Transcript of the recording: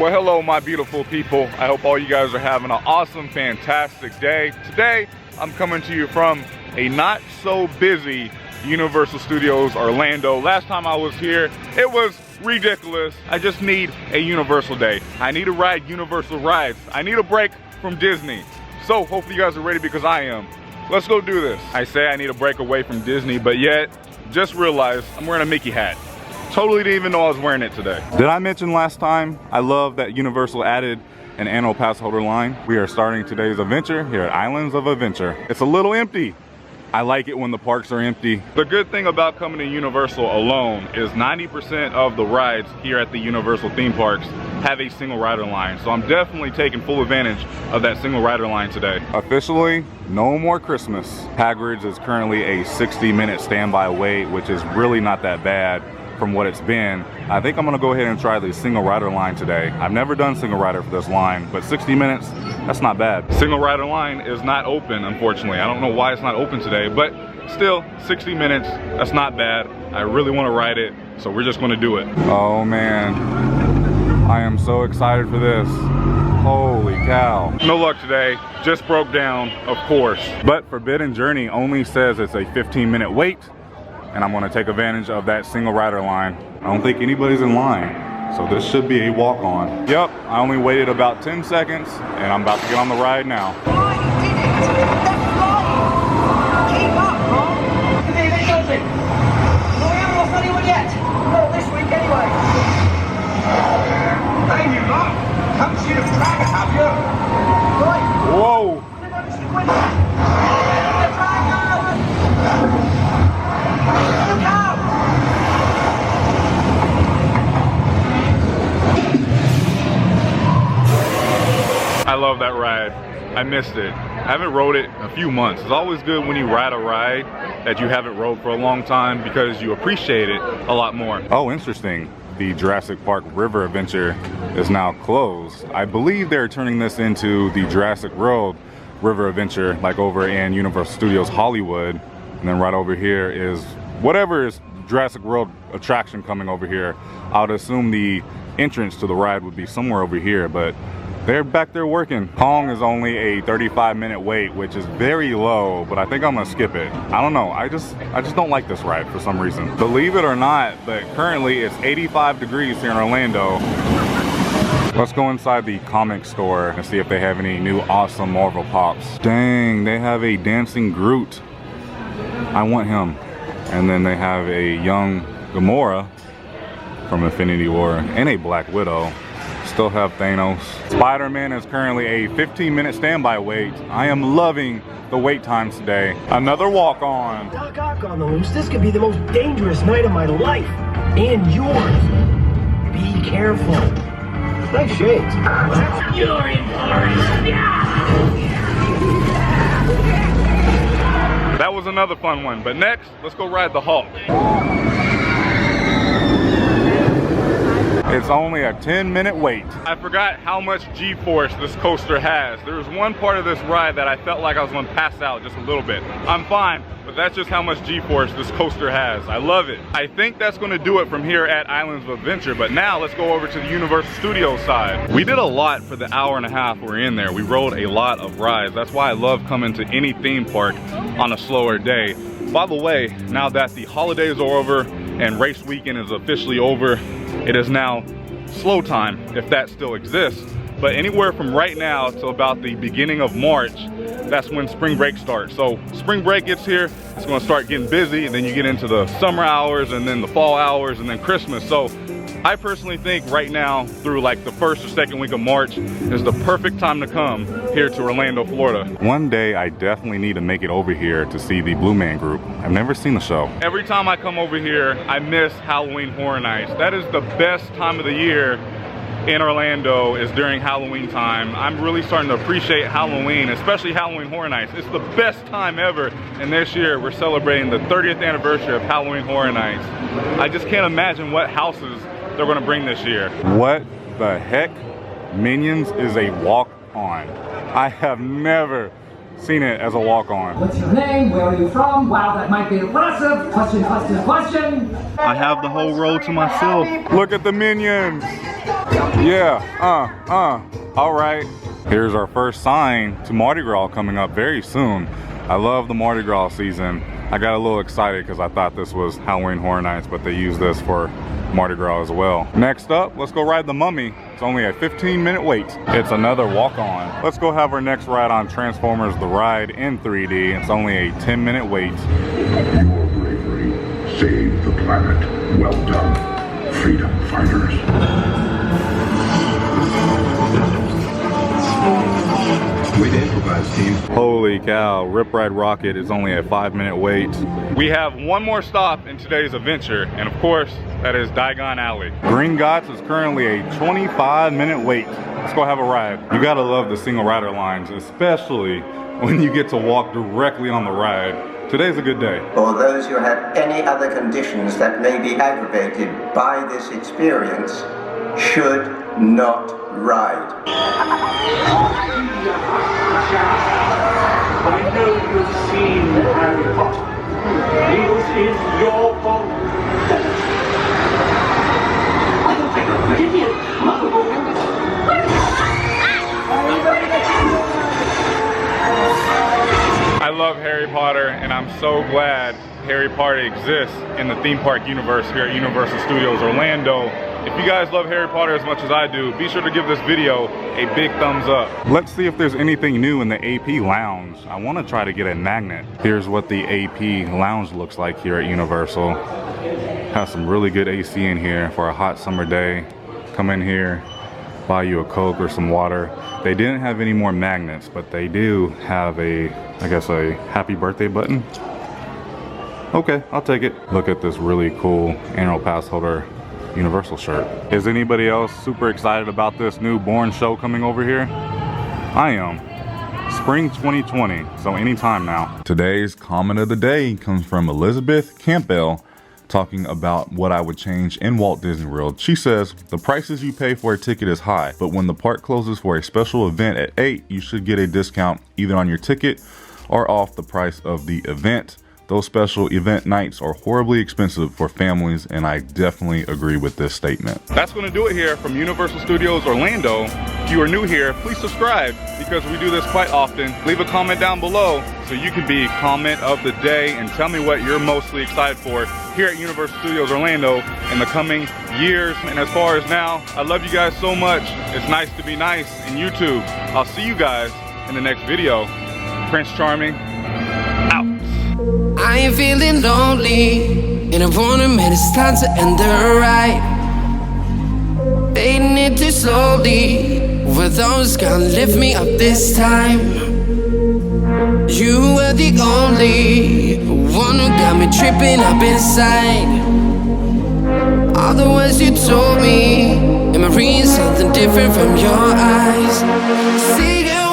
Well, hello, my beautiful people. I hope all you guys are having an awesome, fantastic day. Today, I'm coming to you from a not so busy Universal Studios Orlando. Last time I was here, it was ridiculous. I just need a Universal day. I need to ride Universal rides. I need a break from Disney. So hopefully you guys are ready because I am. Let's go do this. I say I need a break away from Disney, but yet just realized I'm wearing a Mickey hat. Totally didn't even know I was wearing it today. Did I mention last time I love that Universal added an annual pass holder line? We are starting today's adventure here at Islands of Adventure. It's a little empty. I like it when the parks are empty. The good thing about coming to Universal alone is 90% of the rides here at the Universal theme parks have a single rider line. So I'm definitely taking full advantage of that single rider line today. Officially, no more Christmas. Hagrid's is currently a 60-minute standby wait, which is really not that bad from what it's been. I think I'm gonna go ahead and try the single rider line today. I've never done single rider for this line, but 60 minutes, that's not bad. Single rider line is not open, unfortunately. I don't know why it's not open today, but still 60 minutes, that's not bad. I really wanna ride it, so we're just gonna do it. Oh man, I am so excited for this. Holy cow. No luck today, just broke down, of course. But Forbidden Journey only says it's a 15-minute wait, and I'm gonna take advantage of that single rider line. I don't think anybody's in line, so this should be a walk-on. Yep, I only waited about 10 seconds, and I'm about to get on the ride now. Keep up, Mom. We haven't lost anyone yet. Not this week, anyway. Hey, you lot! Haven't seen a dragon, have you? Right. Whoa! The dragon! Look out! I love that ride. I missed it. I haven't rode it in a few months. It's always good when you ride a ride that you haven't rode for a long time because you appreciate it a lot more. Oh, interesting. The Jurassic Park River Adventure is now closed. I believe they're turning this into the Jurassic World River Adventure, like over in Universal Studios Hollywood. And then right over here is whatever is Jurassic World attraction coming over here. I would assume the entrance to the ride would be somewhere over here, but they're back there working. Kong is only a 35-minute wait, which is very low, but I think I'm gonna skip it. I don't know, I just don't like this ride for some reason. Believe it or not, but currently it's 85 degrees here in Orlando. Let's go inside the comic store and see if they have any new awesome Marvel pops. Dang, they have a dancing Groot. I want him. And then they have a young Gamora from Infinity War and a Black Widow. Still have Thanos. Spider-Man is currently a 15-minute standby wait. I am loving the wait times today. Another walk-on. Doc Ock on the loose. This could be the most dangerous night of my life. And yours. Be careful. Nice shades. You're in That was another fun one, but next, let's go ride the Hulk. It's only a 10-minute wait. I forgot how much G-force this coaster has. There was one part of this ride that I felt like I was gonna pass out just a little bit. I'm fine, but that's just how much G-force this coaster has. I love it. I think that's gonna do it from here at Islands of Adventure, but now let's go over to the Universal Studios side. We did a lot for the hour and a half we're in there. We rode a lot of rides. That's why I love coming to any theme park on a slower day. By the way, now that the holidays are over and race weekend is officially over, it is now slow time, if that still exists. But anywhere from right now till about the beginning of March, that's when spring break starts. So spring break gets here, it's gonna start getting busy, and then you get into the summer hours and then the fall hours and then Christmas. So I personally think right now through like the first or second week of March is the perfect time to come here to Orlando, Florida. One day I definitely need to make it over here to see the Blue Man Group. I've never seen the show. Every time I come over here, I miss Halloween Horror Nights. That is the best time of the year in Orlando is during Halloween time. I'm really starting to appreciate Halloween, especially Halloween Horror Nights. It's the best time ever. And this year we're celebrating the 30th anniversary of Halloween Horror Nights. I just can't imagine what houses they're gonna bring this year. What the heck? Minions is a walk-on. I have never seen it as a walk-on. What's your name? Where are you from? Wow, that might be impressive. Question, question, question. I have the whole row to myself. Look at the Minions. Yeah, all right. Here's our first sign to Mardi Gras coming up very soon. I love the Mardi Gras season. I got a little excited because I thought this was Halloween Horror Nights, but they use this for Mardi Gras as well. Next up, let's go ride the Mummy. It's only a 15-minute wait. It's another walk-on. Let's go have our next ride on Transformers The Ride in 3D. It's only a 10-minute wait. Your bravery saved the planet. Well done, freedom fighters. Way to improvise, team. Holy cow, Rip Ride Rocket is only a 5-minute wait. We have one more stop in today's adventure, and of course, that is Diagon Alley. Green Gots is currently a 25-minute wait. Let's go have a ride. You gotta love the single rider lines, especially when you get to walk directly on the ride. Today's a good day. Or those who have any other conditions that may be aggravated by this experience should not ride. I know you've seen Harry Potter. This is your fault. I don't think I'll forgive you. I love Harry Potter, and I'm so glad Harry Potter exists in the theme park universe here at Universal Studios Orlando. If you guys love Harry Potter as much as I do, be sure to give this video a big thumbs up. Let's see if there's anything new in the AP Lounge. I want to try to get a magnet. Here's what the AP Lounge looks like here at Universal. Has some really good AC in here for a hot summer day. Come in here, buy you a Coke or some water. They didn't have any more magnets, but they do have a, I guess, a happy birthday button. Okay, I'll take it. Look at this really cool annual pass holder Universal shirt. Is anybody else super excited about this new Born show coming over here? I am. Spring 2020, so anytime now. Today's comment of the day comes from Elizabeth Campbell, talking about what I would change in Walt Disney World. She says, the prices you pay for a ticket is high, but when the park closes for a special event at 8, you should get a discount either on your ticket or off the price of the event. Those special event nights are horribly expensive for families, and I definitely agree with this statement. That's going to do it here from Universal Studios Orlando. If you are new here, please subscribe because we do this quite often. Leave a comment down below so you can be comment of the day and tell me what you're mostly excited for here at Universal Studios Orlando in the coming years. And as far as now, I love you guys so much. It's nice to be nice in YouTube. I'll see you guys in the next video. Prince Charming, out. I ain't feeling lonely, and I wanna admit it's time to end the ride. Fading it too slowly, were those gonna lift me up this time? You were the only one who got me tripping up inside. All the words you told me, am I reading something different from your eyes? See you